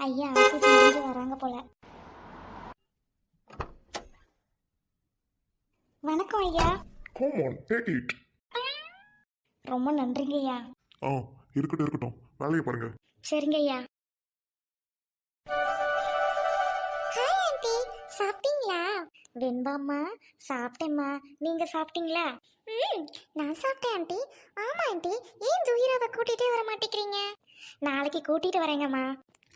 ஐயா ஆஃபீஸ் முடிஞ்சு வராங்க போல. வணக்கம் ஐயா. Come on, take it. ரொம்ப நன்றிங்க ஐயா. ஆ இருக்கட்டும் வேலையை பாருங்க. சரிங்க ஐயா. ஹாய் ஆண்டி, சாப்பிட்டீங்களா? வெண்பாம்மா சாப்பிட்டேம்மா, நீங்க சாப்பிட்டீங்களா? நான் சாப்பிட்டேன் ஆண்டி. ஆமா ஆண்டி, ஏன் துயிராவை கூட்டிகிட்டே வர மாட்டேங்கிறீங்க? நாளைக்கு கூட்டிகிட்டு வரேங்கம்மா.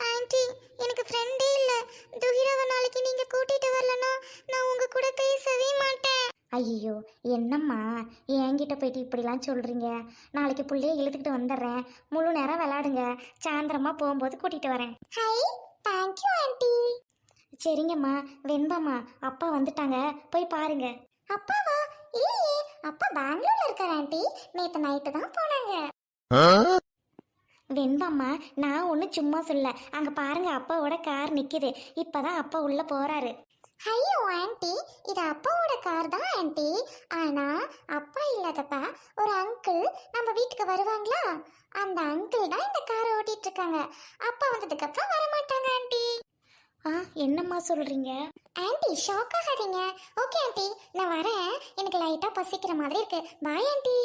ஆண்டி, எனக்கு ஃப்ரெண்டே இல்லை. துயிராவை நாளைக்கு நீங்கள் கூட்டிகிட்டு வரலன்னா நான் உங்கள் கூட பேசவே மாட்டேன். ஐயோ என்னம்மா என்கிட்ட போயிட்டு இப்படிலாம் சொல்கிறீங்க. நாளைக்கு பிள்ளைய இழுத்துக்கிட்டு வந்துடுறேன். முழு நேரம் விளையாடுங்க. சாயந்தரமாக போகும்போது கூட்டிகிட்டு வரேன். High, thank you aunty. சரிங்கம்மா. வெண்பாம்மா அப்பா வந்துட்டாங்க, போய் பாருங்க. அப்பாவா? இல்லையே, அப்பா பெங்களூர்ல இருக்கார் ஆண்டி. நேற்று நைட்டு தான் போனாங்க. வெண்பாம்மா நான் ஒன்றும் சும்மா சொல்ல. அங்கே பாருங்க அப்பாவோட கார் நிற்கிது. இப்போதான் அப்பா உள்ளே போகிறாரு. ஐயோ ஆண்டி, இது அப்பாவோட கார் தான் ஆண்டி. ஆனால் அப்பா இல்லாதப்ப ஒரு அங்கிள் நம்ம வீட்டுக்கு வருவாங்களா, அந்த அங்கிள் தான் இந்த காரை ஓட்டிட்டு இருக்காங்க. அப்பா வந்ததுக்கு அப்புறம் வரமாட்டாங்க ஆண்டி. என்னம்மா சொல்கிறீங்க? ஆண்டி ஷாக் ஆகாதீங்க. ஓகே ஆண்டி, நான் வரேன். எனக்கு லைட்டாக பசிக்கிற மாதிரி இருக்கு. Bye aunty.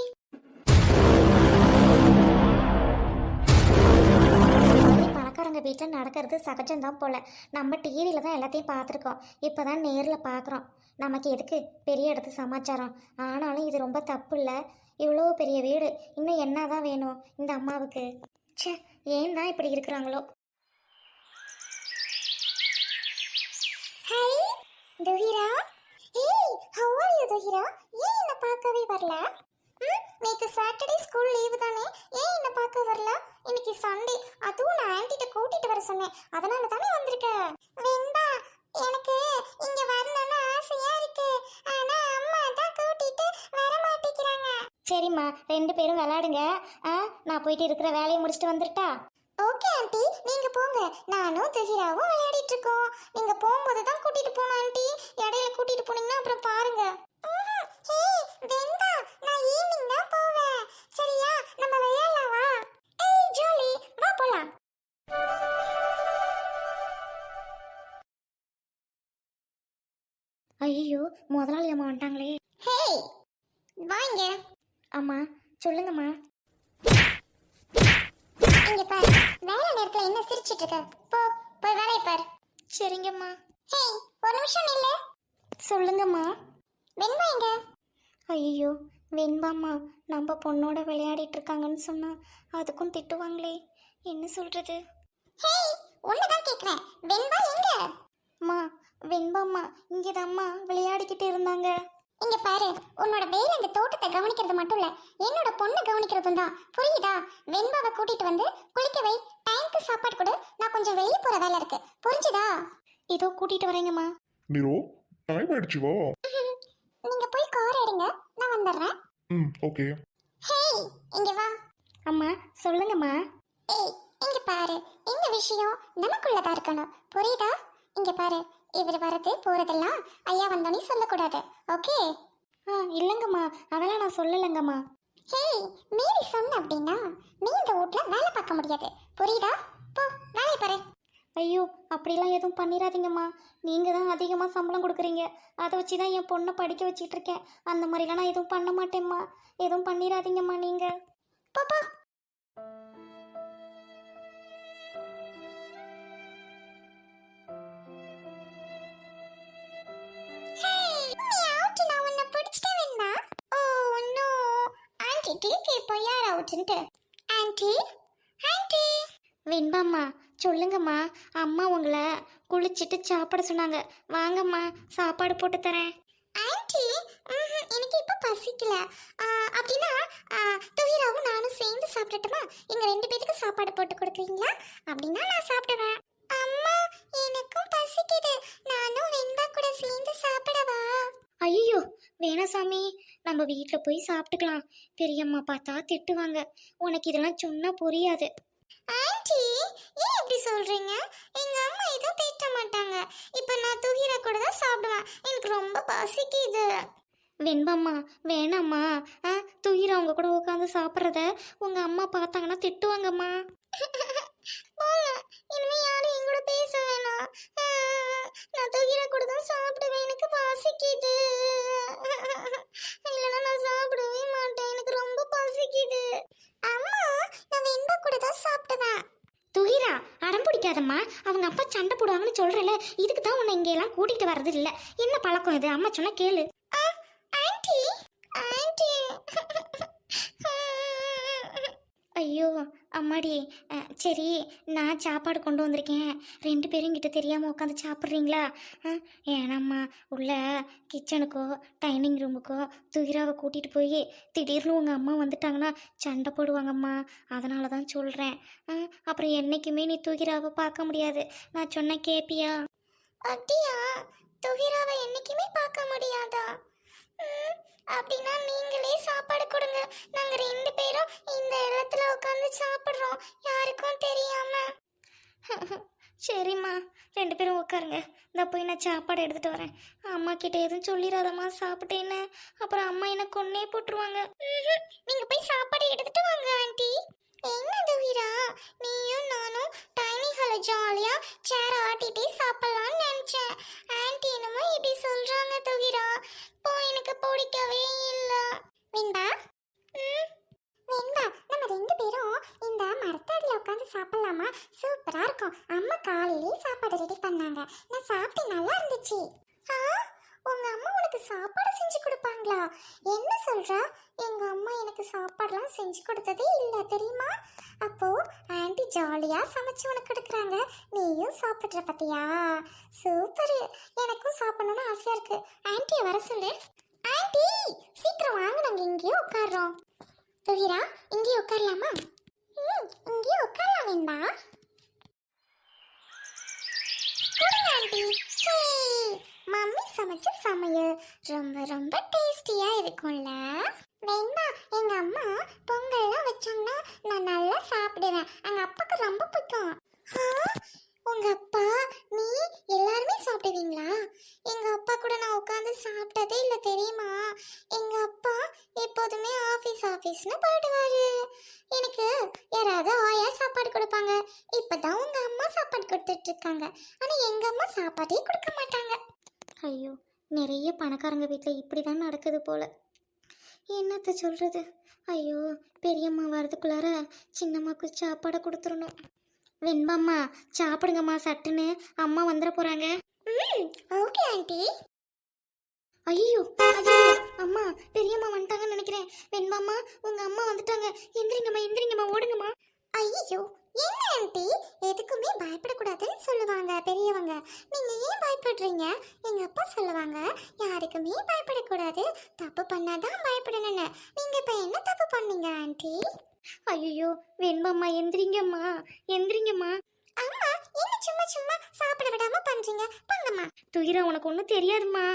பணக்காரங்க வீட்டில் நடக்கிறது சகஜம்தான் போல். நம்ம டிவியில் தான் எல்லாத்தையும் பார்த்துருக்கோம். இப்போ தான் நேரில் பார்க்குறோம். நமக்கு எதுக்கு பெரிய இடத்து சமாச்சாரம்? ஆனாலும் இது ரொம்ப தப்பு இல்லை. இவ்வளோ பெரிய வீடு, இன்னும் என்ன தான் வேணும் இந்த அம்மாவுக்கு? ச்சே, ஏன் தான் இப்படி இருக்கிறாங்களோ? ஹாய் துஹிரா. ஏய், how are you துஹிரா? ஏன் என்ன பார்க்கவே வரல? நேற்று சாட்டர்டே ஸ்கூல் லீவு தானே, ஏன் என்ன பார்க்க வரல? இன்னைக்கு சண்டே, அதுவும் நான் ஆன்ட்டிட்ட கூட்டிட்டு வர சொன்னேன், அதனால தானே வந்திருக்கேன். வெண்பா, எனக்கு இங்க வரணும்னு ஆசையா இருக்கு, ஆனா அம்மா தான் கூட்டிட்டு வர மாட்டேங்கிறாங்க. சரிம்மா, ரெண்டு பேரும் விளையாடுங்க. நான் போயிட்டு இருக்கிற வேலையை முடிச்சுட்டு வந்துட்டா? ஓகே ஆண்டி, நீங்க போங்க. நானும் துஹிராவும் விளையாடிட்டு இருக்கோம். நீங்க போகும்போது தான் கூட்டிட்டு போனோம் ஆண்டி. இடையில கூட்டிட்டு போனீங்கன்னா அப்புறம் பாருங்க. ஏய் வெண்பா, நான் ஈவினிங் தான் போவேன். சரியா, நம்ம விளையாடலாம் வா. ஏய் ஜாலி, வா போலாம். ஐயோ, முதலாளி அம்மா வந்துட்டாங்களே. ஹேய் வாங்க. அம்மா சொல்லுங்கம்மா. இங்க பாரு, வேலை நேரத்துல என்ன சிரிச்சிட்டு இருக்க? போ, போய் வேலையை பாரு. சரிங்கம்மா. ஹேய், ஒரு நிமிஷம் நில்லு. சொல்லுங்கம்மா. வெண்பா எங்க? ஐயோ வெண்பாம்மா நம்ம பொண்ணோட விளையாடிட்டு இருக்காங்கன்னு சொன்னா அதுக்கும் திட்டுவாங்களே, என்ன சொல்றது? ஹேய், ஒண்ணுதான் கேக்குறேன், வெண்பா எங்க? அம்மா, வெண்பாம்மா இங்கதாம்மா விளையாடிக்கிட்டு இருந்தாங்க. இங்க பாரு, உன்னோட வேலை இந்த தோட்டத்தை கவனிக்கிறது மட்டும் இல்ல, என்னோட பொண்ணை கவனிக்கிறதும் தான், புரியுதா? வெண்பாவை கூட்டிட்டு வந்து குளிக்க வை, டைம்க்கு சாப்பாடு கொடு, நான் கொஞ்சம் வெளியே போற வேலை இருக்கு, புரிஞ்சுதா? இதோ கூட்டிட்டு வரேங்கம்மா. நீரோ டைம் ஆயிடுச்சு வா. நீங்க போய் கார் எடுங்க, நான் வந்துடுறேன். ஓகே. ஹேய் இங்க வா. அம்மா சொல்லுங்கம்மா. ஏய் இங்க பாரு, இந்த விஷயம் நமக்குள்ளதா இருக்கணும், புரியுதா? இங்க பாரு, இவர் வரது போறதெல்லாம் ஐயா வந்தோன்னே சொல்லக்கூடாது, ஓகே? இல்லைங்கம்மா, அதெல்லாம் நான் சொல்லலைங்கம்மா. ஹேய், மீறி சொன்ன அப்படின்னா நீ இந்த வீட்ல வேலை பார்க்க முடியாது, புரியுதா? போ வேலையை பாரு. ஐயோ அப்படிலாம் எதுவும் பண்ணிடாதீங்கம்மா. நீங்கள் தான் அதிகமாக சம்பளம் கொடுக்குறீங்க, அதை வச்சு தான் என் பொண்ணை படிக்க வச்சிட்டு இருக்கேன். அந்த மாதிரிலாம் நான் எதுவும் பண்ண மாட்டேம்மா. எதுவும் பண்ணிடாதீங்கம்மா நீங்கள். பாப்பா வெண்பாம்மா சொல்லுங்கம்மா. அம்மா உங்களை குளிச்சுட்டு சாப்பிட சொன்னாங்க, வாங்கம்மா சாப்பாடு போட்டு தரேன். ஆண்டி எனக்கு இப்போ பசிக்கல. அப்படின்னா துஹிராவும் நானும் சேர்ந்து சாப்பிடட்டுமா? எங்க ரெண்டு பேருக்கு சாப்பாடு போட்டு கொடுக்குறீங்களா? அப்படின்னா நான் சாப்பிடுவேன். அம்மா எனக்கும் பசிக்குது, நானும் வெண்பா கூட சேர்ந்து சாப்பிடவா? ஐயோ வேணாம் சாமி, நம்ம வீட்டில் போய் சாப்பிட்டுக்கலாம். பெரியம்மா பார்த்தா திட்டுவாங்க, உனக்கு இதெல்லாம் சொன்னா புரியாது. ஆண்டி ஏன் இப்படி சொல்றீங்க? எங்க அம்மா எதுவும் திட்ட மாட்டாங்க. இப்போ நான் துஹிரா கூட தான் சாப்பிடுவேன், எனக்கு ரொம்ப பசிக்குது. வெண்பாம்மா வேணாம்மா. துஹிரா உங்க கூட உட்காந்து சாப்பிட்றத உங்க அம்மா பார்த்தாங்கன்னா திட்டுவாங்கம்மா. போங்க. இனிமே யாரும் என் கூட பேச வேணாம். நான் துகிரா கூட தான் சாப்பிடுவேன். எனக்கு பசிக்குது. இல்லைன்னா நான் சாப்பிடவே மாட்டேன். எனக்கு ரொம்ப பசிக்குது. அம்மா, நான் வெண்பா கூட தான் சாப்பிடுவேன். துகிரா, அடம் பிடிக்காதம்மா. அவங்க அப்பா சண்டை போடுவாங்கன்னு சொல்றல, இதுக்கு தான் உன்னை இங்க எல்லாம் கூட்டிட்டு வர்றது இல்ல. என்ன பழக்கம் இது? அம்மா சொன்னா கேளு. Anti, anti. ஐயோ அம்மாடி. சரி, நான் சாப்பாடு கொண்டு வந்திருக்கேன். 2 பேரும் கிட்ட தெரியாமல் உட்காந்து சாப்பிட்றீங்களா? ஏனாம்மா, உள்ள கிச்சனுக்கோ டைனிங் ரூமுக்கோ துகிராவை கூட்டிகிட்டு போய் திடீர்னு உங்கள் அம்மா வந்துட்டாங்கன்னா சண்டை போடுவாங்கம்மா. அதனால தான் சொல்கிறேன். அப்புறம் என்றைக்குமே நீ துகிராவை பார்க்க முடியாது. நான் சொன்ன கேப்பியா? அப்படியா? துகிராவை என்றைக்குமே பார்க்க முடியாதா? அப்படின்னா நீங்களே சாப்பாடு கொடுங்க. நாங்க 2 பேரும் இந்த இடத்துல உட்காந்து சாப்பிடுறோம், யாருக்கும் தெரியாம. சரிம்மா, 2 பேரும் உட்காருங்க. இந்த போய் நான் சாப்பாடு எடுத்துட்டு வரேன். அம்மா கிட்ட எதுவும் சொல்லிடாதம்மா சாப்பிட்டேன்னு. அப்புறம் அம்மா என்ன கொன்னே போட்டுருவாங்க. நீங்க போய் சாப்பாடு எடுத்துட்டு வாங்க ஆண்டி. என்ன துவிரா, நீயும் நானும் டைனிங் ஹால ஜாலியா சேர் ஆட்டிட்டே சாப்பிடலாம்னு நினைச்சேன். ஆண்டி என்னமோ இப்படி சொல்றாங்க துவிரா. போ, எனக்கு பிடிக்கவே இல்ல. வெண்பா, வெண்பா, நம்ம 2 பேரும் இந்த மரத்தடியில் உட்காந்து சாப்பிடலாமா? சூப்பரா இருக்கும். அம்மா காலையிலே சாப்பாடு ரெடி பண்ணாங்க. நான் சாப்பிட்டு நல்லா இருந்துச்சு. உங்க அம்மா உனக்கு சாப்பாடு செஞ்சு கொடுப்பாங்களா? என்ன சொல்றா? எங்க அம்மா எனக்கு சாப்பாடுலாம் செஞ்சு கொடுத்ததே இல்லை தெரியுமா? அப்போ ஆண்டி ஜாலியா சமைச்சு உனக்கு கொடுக்குறாங்க, நீயும் சாப்பிட்ற பத்தியா? சூப்பர். எனக்கும் சாப்பிடணும்னு ஆசையா இருக்கு. ஆண்டியை வர சொல்லு. ஆண்டி சீக்கிரம் வாங்க, நாங்க இங்கேயே உட்கார்றோம். துகிரா, இங்கேயே உட்காரலாமா? இங்கேயே உட்காரலாம் வேண்டா. ஆண்டி, மம்மி சமைச்ச சமையல் ரொம்ப ரொம்ப டேஸ்டியா இருக்கும்ல. வேண்டா, எங்க அம்மா பொங்கல்லாம் வச்சாங்கன்னா நான் நல்லா சாப்பிடுவேன். எங்க அப்பாக்கு ரொம்ப பிடிக்கும். உங்க அப்பா நீ எல்லாருமே சாப்பிடுவீங்களா? எங்க அப்பா கூட நான் உட்காந்து சாப்பிட்டதே இல்லை தெரியுமா? எங்க அப்பா எப்போதுமே ஆஃபீஸ்னு போயிடுவாரு. எனக்கு யாராவது ஆயா சாப்பாடு கொடுப்பாங்க. இப்பதான் உங்க அம்மா சாப்பாடு கொடுத்துட்டு இருக்காங்க. ஆனா எங்க அம்மா சாப்பாடே கொடுக்க மாட்டாங்க. ஐயோ, நிறைய பணக்காரங்க வீட்டில் இப்படி தான் நடக்குது போல. என்னத்த சொல்றது? ஐயோ, பெரியம்மா வரதுக்குள்ளார சின்னம்மாக்கு சாப்பாடை கொடுத்துடணும். வெண்பாம்மா, சாப்பிடுங்கம்மா, சட்டுன்னு அம்மா வந்துட போறாங்க. Okay aunty. ஐயோ ஐயோ, அம்மா பெரியம்மா வந்துட்டாங்கன்னு நினைக்கிறேன். வெண்பாம்மா, உங்க அம்மா வந்துட்டாங்க. எந்திரிங்கம்மா, ஓடுங்கம்மா. ஐயோ, என்ன ஆண்டி, எதுக்குமே பயப்படக்கூடாதுன்னு சொல்லுவாங்க பெரியவங்க. நீங்க ஏன் பயப்படுறீங்க? எங்க அப்பா சொல்லுவாங்க யாருக்குமே பயப்படக்கூடாது, தப்பு பண்ணாதான் பயப்படணும்னு. நீங்க இப்ப என்ன தப்பு பண்ணீங்க ஆண்டி? ஐயோ வெண்பாம்மா, எந்திரிங்கம்மா. அம்மா, என்ன சும்மா சும்மா சாப்பிட விடாம பண்றீங்க? போங்கம்மா. துகிரா, உனக்கு ஒன்றும் தெரியாதும்மா.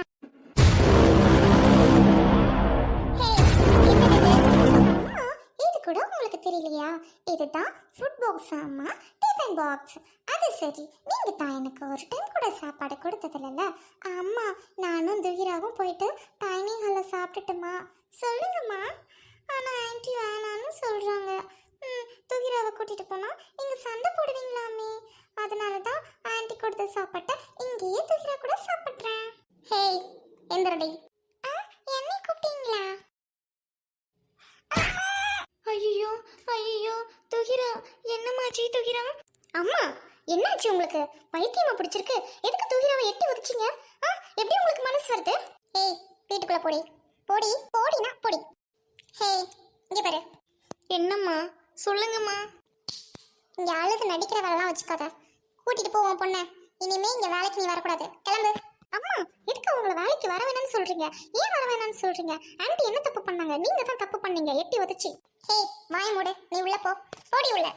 இது கூட உங்களுக்கு தெரியலையா? இதுதான் ஃபுட் பாக்ஸ் அம்மா, டிஃபன் பாக்ஸ். அது சரி, நீங்க தான் எனக்கு ஒரு டைம் கூட சாப்பாடு கொடுத்ததில்ல. அம்மா, நானும் துகிராவும் போயிட்டு டைனிங் ஹாலில் சாப்பிட்டுட்டுமா? சொல்லுங்கம்மா. ஆனால் ஆன்ட்டி வேணான்னு சொல்கிறாங்க. துகிராவை கூட்டிகிட்டு போனால் இங்கே சண்டை போடுவீங்களாமே. அதனால தான் ஆன்ட்டி கொடுத்த சாப்பாட்டை இங்கேயே துகிரா கூட சாப்பிட்றேன். ஹேய், எந்திரடி. என்னை கூப்பிட்டீங்களா? ஐயோ துகிரா, என்னமாச்சு துகிரா? அம்மா, என்னாச்சு உங்களுக்கு? பைத்தியமா பிடிச்சிருக்கு? எதுக்கு துகிராவை எட்டி உதிச்சிங்க? எப்படி உங்களுக்கு மனசு வருது? ஏய், வீட்டுக்குள்ள போடினா போடி. ஹேய், இங்க பாரு. என்னம்மா? சொல்லுங்கம்மா. இங்க அழுது நடிக்கிற வேலைலாம் வச்சுக்காத. கூட்டிட்டு போவோம் பொண்ண. இனிமே இங்க வேலைக்கு நீ வரக்கூடாது. கிளம்பு. அம்மா, எதுக்கு உங்களை வேலைக்கு வர வேணாம்னு சொல்றீங்க? ஏன் வர வேணாம்னு சொல்றீங்க? ஆன்ட்டி என்ன தப்பு பண்ணாங்க? நீங்க தான் தப்பு பண்ணீங்க, எட்டி உதச்சி. ஹேய், வாய மூடு. நீ உள்ள போடி உள்ள.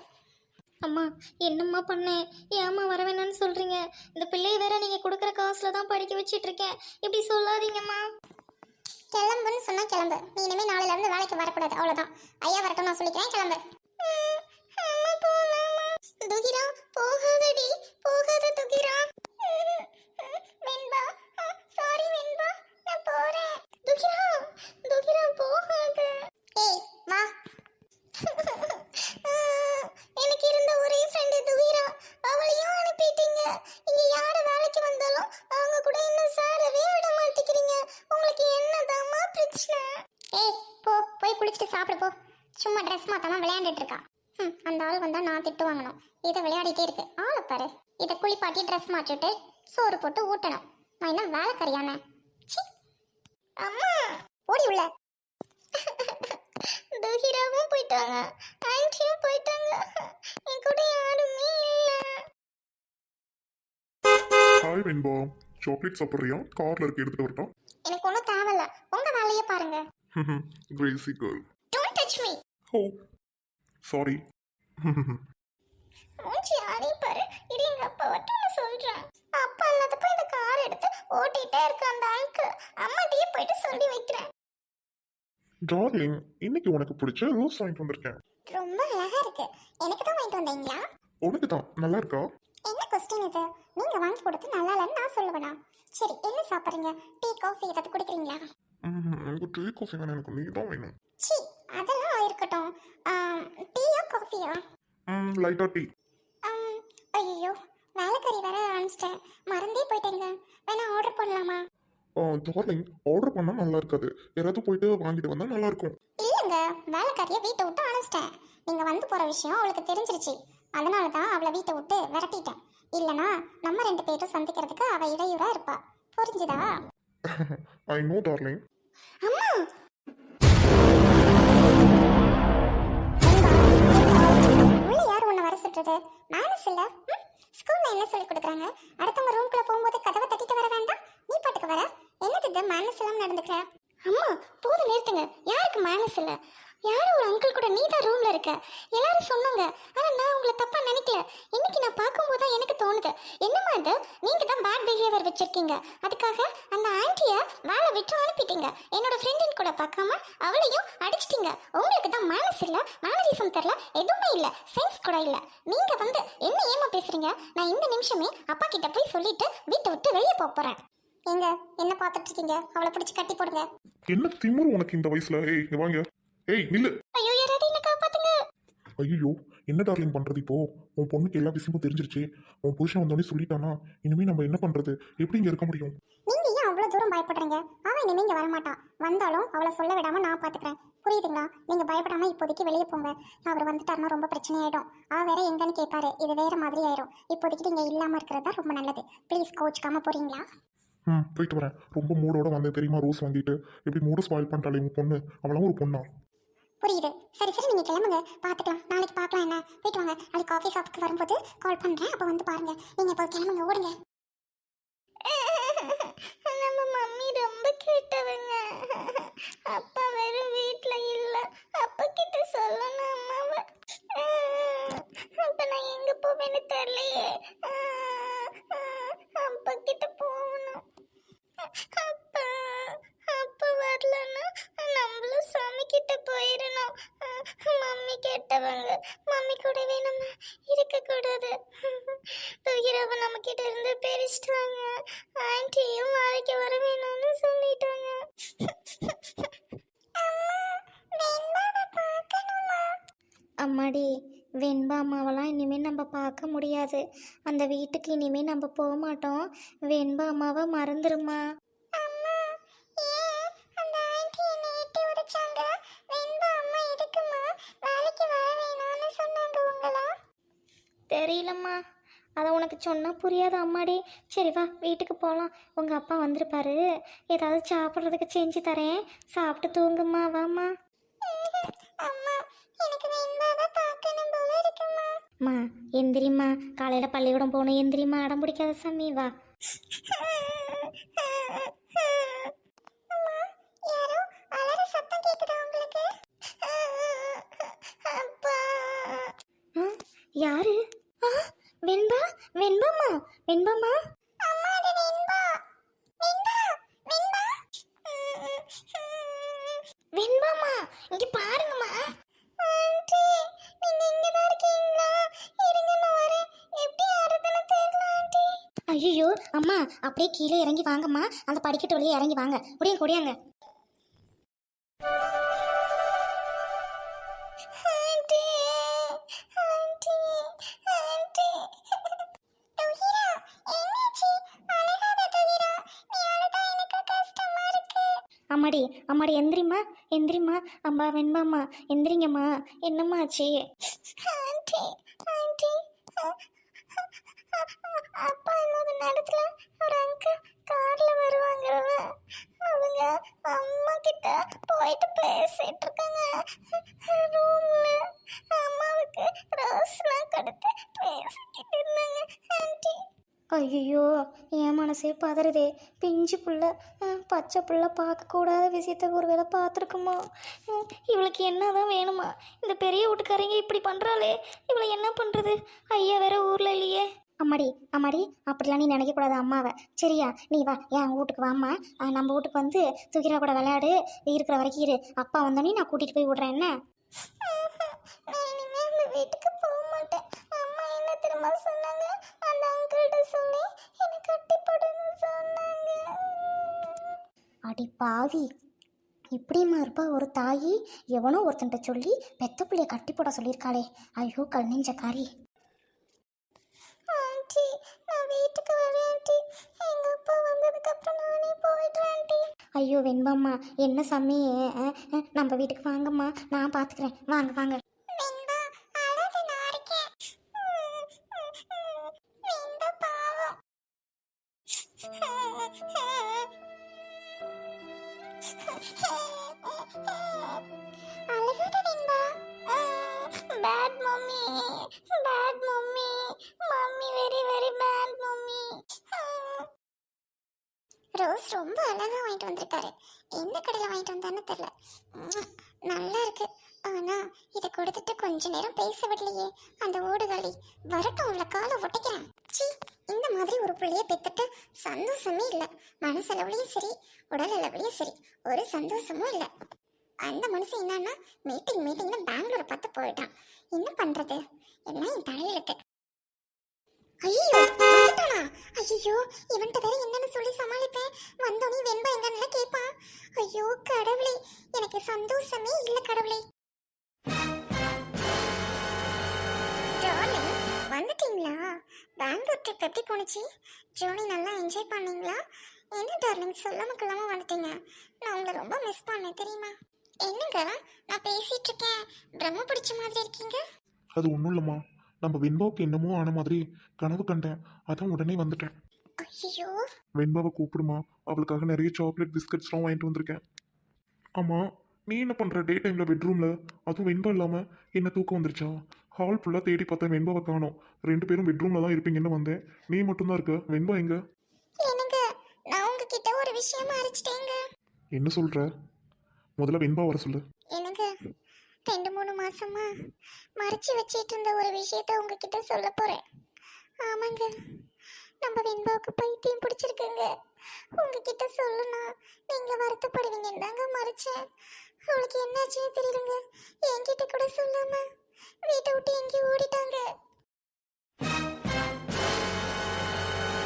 அம்மா, என்னம்மா பண்ணேன்? ஏம்மா வர வேணாம்னு சொல்றீங்க? இந்த பிள்ளையை வேற நீங்க கொடுக்குற காசுல தான் படிக்க வச்சிட்டு இருக்கேன். இப்படி சொல்லாதீங்கம்மா. கிளம்புன்னு சொன்னா கிளம்பு. நீ இனிமே நாளையில இருந்து வேலைக்கு வரக்கூடாது, அவ்வளவுதான். ஐயா வரட்டும், நான் சொல்லிக்கிறேன். கிளம்பு. துகிரா, போகாதடி, போகாத துகிரா. வெண்பா, சாரி வெண்பா, நான் போறேன். துகிரா போகாத. ஏய், வா. எனக்கு இருந்த ஒரே ஃப்ரெண்ட் சாப்பிடு போ. சும்மா ட்ரெஸ் மாத்தாம விளையாண்டுட்டு இருக்கா. அந்த ஆள் வந்தா நான் திட்டு வாங்கணும். இதை விளையாடிட்டே இருக்கு. ஆளை பாரு. இதை குளிப்பாட்டி ட்ரெஸ் மாற்றிட்டு சோறு போட்டு ஊட்டணும். நான் என்ன வேலைக்காரியானே? சி. அம்மா ஓடி உள்ள. துஹிராவும் போயிட்டாங்க, ஆன்ட்டியும் போயிட்டாங்க. என் கூட யாருமே இல்லை. ஹாய் வெண்பா, சாக்லேட் சாப்பிட்றியா? கார்ல இருக்கு, எடுத்துட்டு வரட்டா? எனக்கு ஒன்றும் தேவையில்ல, உங்க வேலையை பாருங்க. Crazy girl. Don't touch me. Oh sorry. மூஞ்சி யாரே பாரு. இது எங்க அப்பா வட்டம்னு சொல்றேன். அப்பா இல்லாதப்ப இந்த கார் எடுத்து ஓட்டிட்டே இருக்க அந்த அங்கிள். அம்மாட்டியே போயிட்டு சொல்லி வைக்கிறேன். டார்லிங், இன்னைக்கு உனக்கு பிடிச்ச ரோஸ் வாங்கிட்டு வந்திருக்கேன். ரொம்ப அழகா இருக்கு. எனக்கு தான் வாங்கிட்டு வந்தீங்களா? உனக்கு தான். நல்லா இருக்கா? என்ன கொஸ்டின் இது? நீங்க வாங்கி கொடுத்து நல்லா இல்லைன்னு நான் சொல்லுவேனா? சரி, என்ன சாப்பிடுறீங்க? டீ காஃபி ஏதாவது குடிக்கிறீங்களா? எனக்கு டீ காஃபி வேணும், எனக்கு நீ தான் வேணும். சி, அதெல்லாம் இருக்கட்டும். டீயா காஃபியா? லைட்டா டீ. ஐயோ, வேலைக்காரி வேற ஆரம்பிச்சிட்டேன், மறந்தே போயிட்டேங்க. வேணா ஆர்டர் பண்ணலாமா? டார்லிங், ஆர்டர் பண்ணா நல்லா இருக்காது. யாராவது போயிட்டு வாங்கிட்டு வந்தா நல்லா இருக்கும். இல்லைங்க, வேலைக்காரியை வீட்டை விட்டு அனுப்பிச்சிட்டேன். நீங்க வந்து போற விஷயம் அவளுக்கு தெரிஞ்சிருச்சு. அதனால தான் அவளை வீட்டை விட்டு விரட்டிட்டேன். இல்லனா நம்ம 2 பேரும் சந்திக்கிறதுக்கு அவ இடையூறா இருப்பா. புரிஞ்சுதா? I know darling. அம்மா, உள்ள யார் உன்னை வர சுட்டுறது? மேனஸ் இல்ல? ஸ்கூல்ல என்ன சொல்லி கொடுக்குறாங்க? அடுத்தவங்க ரூம்குள்ள போகும்போது கதவை தட்டிட்டு வர வேண்டாம், நீ பாட்டுக்கு வர. என்னது இது மேனஸ் இல்லாம நடந்துக்கிற? அம்மா போதும், நிறுத்துங்க. யாருக்கு மேனஸ் இல்ல? யாரோ ஒரு அங்கிள் கூட நீ தான் ரூம்ல இருக்க. எல்லாரும் சொன்னாங்க, ஆனா நான் உங்களை தப்பா நினைக்கல. இன்னைக்கு நான் பார்க்கும்போது தான் எனக்கு தோணுது. என்னம்மா இது, நீங்க தான் பேட் பிஹேவியர் வச்சிருக்கீங்க. அதுக்காக அந்த ஆன்ட்டியை வேலை விட்டு அனுப்பிட்டீங்க. என்னோட ஃப்ரெண்டின் கூட பார்க்காம அவளையும் அடிச்சிட்டீங்க. உங்களுக்கு தான் மேனஸ் இல்ல, மேனரிசம் தெரியல, எதுவுமே இல்ல, சென்ஸ் கூட இல்ல. நீங்க வந்து என்ன ஏமா பேசுறீங்க? நான் இந்த நிமிஷமே அப்பா கிட்ட போய் சொல்லிட்டு வீட்டை விட்டு வெளியே போறேன். எங்க என்ன பார்த்துட்டு இருக்கீங்க? அவளை பிடிச்சி கட்டி போடுங்க. என்ன திமிரு உனக்கு இந்த வயசுல? ஏய் இங்க வாங்க. ஏய் நில்லு. ஐயோ, யாராவது என்ன காப்பாத்துங்க. ஐயோ, என்ன டார்லிங் பண்றது இப்போ? உன் பொண்ணுக்கு எல்லா விஷயமும் தெரிஞ்சிருச்சு. உன் புருஷன் வந்தோடனே சொல்லிட்டானா? இனிமே நம்ம என்ன பண்றது? எப்படி இங்க இருக்க முடியும்? நீங்க ஏன் அவ்வளவு தூரம் பயப்படுறீங்க? அவன் இனிமே இங்க வரமாட்டான். வந்தாலும் அவளை சொல்ல விடாம நான் பாத்துக்கிறேன். புரியுதுங்களா? நீங்க பயப்படாம இப்போதைக்கு வெளியே போங்க. அவர் வந்துட்டாருன்னா ரொம்ப பிரச்சனையாயிடும். வேற எங்கன்னு கேட்பாரு, இது வேற மாதிரி ஆயிரும். இப்போதைக்கு நீங்க இல்லாம இருக்கிறது தான் ரொம்ப நல்லது. ப்ளீஸ் கோச்சுக்காம போறீங்களா? போயிட்டு வரேன். ரொம்ப மூடோட வந்தேன் தெரியுமா? ரோஸ் வாங்கிட்டு எப்படி மூட ஸ்பாயில் பண்ணிட்டாலே உன் பொண்ணு. அவளாம் ஒரு பொண்ணா? புரியுது. சரி சரி, நீங்க கிளம்புங்க, பாத்துக்கலாம். நாளைக்கு பார்க்கலாம். என்ன போயிட்டு வாங்க. நாளைக்கு காஃபி ஷாப்புக்கு வரும்போது கால் பண்றேன், அப்ப வந்து பாருங்க. நீங்க இப்போ கிளம்புங்க, ஓடுங்க. நம்ம மம்மி ரொம்ப கேட்டவங்க. அப்பா வேற வீட்ல இல்ல. அப்பா கிட்ட சொல்லணும் அம்மாவை. அப்ப நான் எங்க போவேன்னு தெரியலையே. அப்பா கிட்ட போகணும். அப்பா அப்பா வரலன்னா நம்மளும் சாமி கிட்ட போயிடணும். மம்மி கேட்டவங்க. மம்மி கூடவே நம்ம இருக்க கூடாது. துகிரவ நம்ம கிட்ட இருந்து பிரிச்சிட்டாங்க. ஆன்ட்டியும் நாளைக்கு வர வேணும்னு சொல்லிட்டாங்க. அம்மாடி, வெண்பா அம்மாவெல்லாம் இனிமேல் நம்ம பார்க்க முடியாது. அந்த வீட்டுக்கு இனிமேல் நம்ம போக மாட்டோம். வெண்பா அம்மாவை மறந்துருமா? தெரியலம்மா, அதை உனக்கு சொன்னால் புரியாது அம்மாடி. சரி வா, வீட்டுக்கு போகலாம். உங்கள் அப்பா வந்திருப்பாரு, ஏதாவது சாப்பிட்றதுக்கு செஞ்சு தரேன், சாப்பிட்டு தூங்குமா. வாம்மா. அம்மா எந்திரிம்மா, காலையில் பள்ளிக்கூடம் போகணும். எந்திரிம்மா, அடம் பிடிக்காத சாமி. வா. யாரு? வெண்பா, வெண்பாம்மா, வெண்பாம்மா. வெண்பாம்மா, இங்க பாருங்கம்மா. ஐயோ அம்மா, அப்படியே கீழே இறங்கி வாங்கம்மா. அந்த படிக்கட்டு வழியே இறங்கி வாங்க. குடியாங்க குடியாங்க. அம்மா அம்மாடி அம்மாடி எந்திரிம்மா எந்திரிம்மா. அம்மா வெண்பாம்மா எந்திரிங்கம்மா. என்னம்மா ஆச்சு? ஆண்டி ஆண்டி அப்பா இல்லாத நேரத்துல ஒரு அங்கிள் கார்ல வருவாங்கல்ல, அவங்க அம்மா கிட்ட போயிட்டு பேசிட்டு இருக்காங்க ரூம்ல. அம்மாவுக்கு ரோஸ்லாம் கொடுத்து பேசிக்கிட்டு இருந்தாங்க ஆண்டி. ஐயோ என் மனசே பதறுதே. பிஞ்சு புள்ள, பச்சை புள்ள பார்க்கக்கூடாத விஷயத்த ஒரு வேளை பார்த்துருக்குமோ? இவளுக்கு என்னதான் வேணுமா? இந்த பெரிய வீட்டுக்காரங்க இப்படி பண்ணுறாளே, இவளை என்ன பண்ணுறது? ஐயா வேற ஊரில் இல்லையே. அம்மாடி அம்மாடி அப்படிலாம் நீ நினைக்கக்கூடாது அம்மாவை, சரியா? நீ வா என் வீட்டுக்கு வாம்மா. நம்ம வீட்டுக்கு வந்து தூக்கிரா கூட விளையாடு, இருக்கிற வரைக்கும் இரு. அப்பா வந்தோடனே நான் கூட்டிகிட்டு போய் விட்றேன். என்ன? நான் இனிமே அந்த வீட்டுக்கு போக மாட்டேன். அம்மா என்ன திரும்ப சொன்னாங்க, அந்த அங்கிள்கிட்ட சொல்லி என்னை கட்டி போடுன்னு சொன்னாங்க. அடி பாவி, இப்படியுமா இருப்பா ஒரு தாயி? எவனோ ஒருத்தன்ட்ட சொல்லி பெத்த பிள்ளைய கட்டி போட சொல்லியிருக்காளே. ஐயோ கல் நெஞ்சக்காரி. ஆண்டி நான் வீட்டுக்கு வரேன் ஆண்டி. எங்க அப்பா வந்ததுக்கு அப்புறம் நானே போயிடுறேன் ஆண்டி. ஐயோ வெண்பாம்மா என்ன சாமி, நம்ம வீட்டுக்கு வாங்கம்மா, நான் பார்த்துக்கிறேன். வாங்க வாங்க. வெண்பா அழகு, நான் இருக்கேன். வெண்பா பாவம். அழகாத Venba. Bad mummy, bad mummy, mummy very very bad mummy. Rose ரொம்ப அழகா வாங்கிட்டு வந்திருக்காரு. எந்த கடையில் வாங்கிட்டு வந்தான்னு தெரியல. நல்லா இருக்கு. ஆனா இதை கொடுத்துட்டு கொஞ்ச நேரம் பேச விடலையே அந்த ஓடுகாலி. வரட்டும், அவளை காலை ஒட்டிக்கிறேன். சி, இந்த மாதிரி ஒரு பிள்ளைய பெத்துட்டு சந்தோஷமே இல்லை. மனசளவுலையும் சரி உடல் அளவுலையும் சரி ஒரு சந்தோஷமும் இல்லை. அந்த மனுஷன் என்னன்னா மீட்டிங்னு பெங்களூரை பார்த்து போயிட்டான். என்ன பண்றது? எல்லாம் என் தலையெழுத்து. ஐயோ வந்துட்டானா? ஐயோ இவன்கிட்ட வேற என்னன்னு சொல்லி சமாளிப்பேன்? வந்தோடனே வெண்பா எங்கன்னு கேட்பான். ஐயோ கடவுளே, எனக்கு சந்தோஷமே இல்லை கடவுளே. டார்லிங் வந்துட்டீங்களா? பெங்களூர் ட்ரிப் எப்படி போணுச்சு? ஜோனி நல்லா என்ஜாய் பண்ணீங்களா? என்ன டார்லிங் சொல்லாம கொள்ளாம வந்துட்டீங்க? நான் உங்களை ரொம்ப மிஸ் பண்ணேன் தெரியுமா? என்னங்க நான் பேசிட்டு இருக்கேன், பிரம்ம பிடிச்ச மாதிரி இருக்கீங்க. அது ஒன்றும் இல்லைம்மா, நம்ம வெண்பாவுக்கு என்னமோ ஆன மாதிரி கனவு கண்டேன், அதான் உடனே வந்துட்டேன். ஐயோ வெண்பாவை கூப்பிடுமா, அவளுக்காக நிறைய சாக்லேட் பிஸ்கட்ஸ்லாம் வாங்கிட்டு வந்திருக்கேன். ஆமாம், நீ என்ன பண்ணுற டே டைமில் பெட்ரூமில்? அதுவும் வெண்பா இல்லாமல் என்ன தூக்கம் வந்துருச்சா? ஹால் ஃபுல்லாக தேடி பார்த்தேன், வெண்பாவை காணோம். 2 பேரும் பெட்ரூமில் தான் இருப்பீங்கன்னு வந்தேன். நீ மட்டும்தான் இருக்க, வெண்பா எங்க? என்னங்க நான் உங்ககிட்ட ஒரு விஷயமா அரைச்சிட்டேங்க. என்ன சொல்கிற? முதல்ல வெண்பா வர சொல்லு. என்னங்க 2-3 மாசமா மறைச்சு வச்சிட்டு இருந்த ஒரு விஷயத்த உங்ககிட்ட சொல்ல போறேன். ஆமாங்க, நம்ம வெண்பாவுக்கு பைத்தியம் பிடிச்சிருக்குங்க. உங்ககிட்ட சொல்லனா நீங்க வருத்தப்படுவீங்கன்னு தாங்க மறைச்சேன். அவளுக்கு என்னாச்சுன்னு தெரியலங்க. என்கிட்ட கூட சொல்லாம வீட்டை விட்டு எங்கேயும் ஓடிட்டாங்க.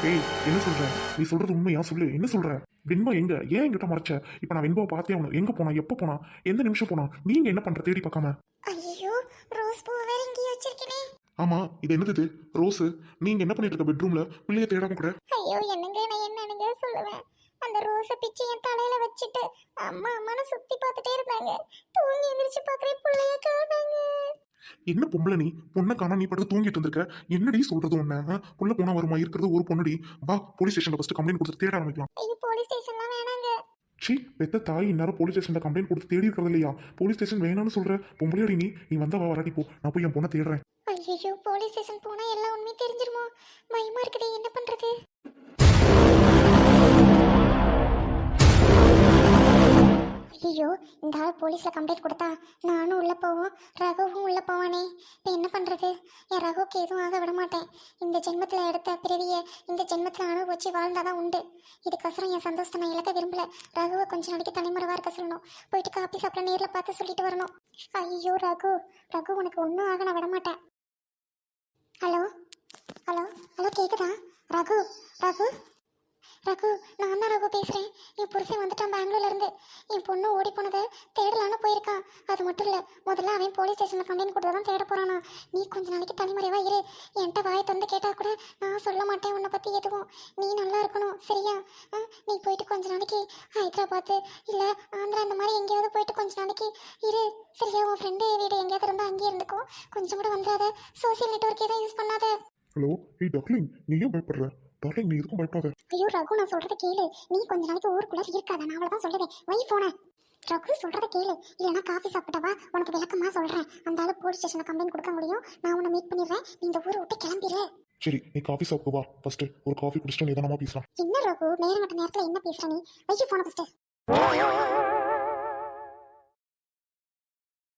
ஏய் என்ன சொல்ற? நீ சொல்றது உண்மையா? சொல்லு, என்ன சொல்ற? வெண்பா எங்க? ஏன் என்கிட்ட மறைச்ச? இப்போ நான் வெண்பாவை பார்த்தே ஆகணும். எங்க போனா, எப்போ போனா, எந்த நிமிஷம் போனா? நீங்க என்ன பண்ற தேடி பார்க்காம? ஐயோ ரோஸ் பூ வேற எங்கேயும் வச்சிருக்கேனே. ஆமா, இது என்னது இது? ரோஸு, நீங்க என்ன பண்ணிட்டு இருக்க பெட்ரூம்ல பிள்ளைய தேடாம கூட? ஐயோ என்னங்க நான் என்னங்க சொல்லுவேன்? அந்த ரோஸை பிச்சு என் தலையில வச்சுட்டு அம்மா அம்மான்னு சுத்தி பார்த்துட்டே இருந்தாங்க. தூங்கி எந்திரிச்சு பார்க்குறேன், பிள்ளைய காணாங்க. என்ன பொம்பளை நீ? பொண்ணை காணா நீ படுத்து தூங்கிட்டு இருந்திருக்க. என்னடி சொல்றது உன்ன? புள்ள போனா வருமா? இருக்கிறது ஒரு பொண்ணுடி. வா போலீஸ் ஸ்டேஷன்ல ஃபர்ஸ்ட் கம்ப்ளைண்ட் கொடுத்து தேட ஆரம்பிக்கலாம். ஐயோ போலீஸ் ஸ்டேஷன்லாம் வேணாங்க. சி, பெத்த தாய் இந்நேரம் போலீஸ் ஸ்டேஷன்ல கம்ப்ளைண்ட் கொடுத்து தேடி இருக்கிறது இல்லையா? போலீஸ் ஸ்டேஷன் வேணாம்னு சொல்ற பொம்பளையாடி நீ? நீ வந்தா வா, வராட்டி போ. நான் போய் என் பொண்ணை தேடுறேன். ஐயோ போலீஸ் ஸ்டேஷன் போனா எல்லாம் உண்மை தெரிஞ்சிருமோ? பயமா இருக்குதே, என்ன பண்றது? ஐயோ இந்த ஆள் போலீஸ்ல கம்ப்ளைண்ட் கொடுத்தா நானும் உள்ள போவோம், ரகுவும் உள்ள போவானே. இப்போ என்ன பண்றது? என் ரகுவுக்கு எதுவும் ஆக விட மாட்டேன். இந்த ஜென்மத்தில் எடுத்த பிறவிய இந்த ஜென்மத்தில் அனுபவிச்சு வாழ்ந்தாதான் உண்டு. இதுக்கோசரம் என் சந்தோஷத்தை நான் இழக்க விரும்பல. ரகுவை கொஞ்ச நாளைக்கு தனிமுறைவா இருக்க சொல்லணும். போயிட்டு காப்பி சாப்பிட நேரில் பார்த்து சொல்லிட்டு வரணும். ஐயோ ரகு, ரகு உனக்கு ஒன்றும் ஆக நான் விட மாட்டேன். ஹலோ ஹலோ ஹலோ கேக்குதா? ரகு ரகு ரகு நான் தான் ரகு பேசுறேன். என் புருஷன் வந்துட்டான் பெங்களூர்ல இருந்து. என் பொண்ணு ஓடி போனதை தேடலான்னு போயிருக்கான். அது மட்டும் இல்ல, முதல்ல அவன் போலீஸ் ஸ்டேஷன்ல கம்ப்ளைண்ட் கொடுத்தா தான் தேட போறானா. நீ கொஞ்ச நாளைக்கு தனிமறைவா இரு. என்கிட்ட வாயை திறந்து கேட்டா கூட நான் சொல்ல மாட்டேன் உன்னை பத்தி எதுவும். நீ நல்லா இருக்கணும் சரியா? நீ போயிட்டு கொஞ்ச நாளைக்கு ஹைதராபாத் இல்ல ஆந்திரா அந்த மாதிரி எங்கேயாவது போயிட்டு கொஞ்ச நாளைக்கு இரு சரியா? உன் ஃப்ரெண்டு வீடு எங்கேயாவது இருந்தா அங்கேயே இருந்துக்கோ. கொஞ்சம் கூட வந்துடாத. சோசியல் நெட்வொர்க் எதுவும் யூஸ் பண்ணாத. ஹலோ ஏய் டார்லிங், நீ ஏன் பயப்படுற? டார்லிங், நீ எதுக்கும் பயப்படாத. ஐயோ ரகு, நான் சொல்றத கேளு. நீ கொஞ்ச நாளைக்கு ஊருக்குள்ள இருக்காத. நான் அவ்வளவுதான் சொல்லுவேன். வை போன. ரகு சொல்றத கேளு, இல்லைன்னா காஃபி சாப்பிட்டவா உனக்கு விளக்கமா சொல்றேன். அந்த ஆளு போலீஸ் ஸ்டேஷன்ல கம்ப்ளைண்ட் கொடுக்க முடியும். நான் உன்னை மீட் பண்ணிடுறேன். நீ இந்த ஊரை விட்டு கிளம்பிடு. சரி, நீ காஃபி சாப்பிட்டு வா. ஃபர்ஸ்ட் ஒரு காஃபி குடிச்சிட்டு நிதானமா பேசலாம். என்ன ரகு, நேரங்கட்ட நேரத்துல என்ன பேசுற நீ? வை போன ஃபர்ஸ்ட்.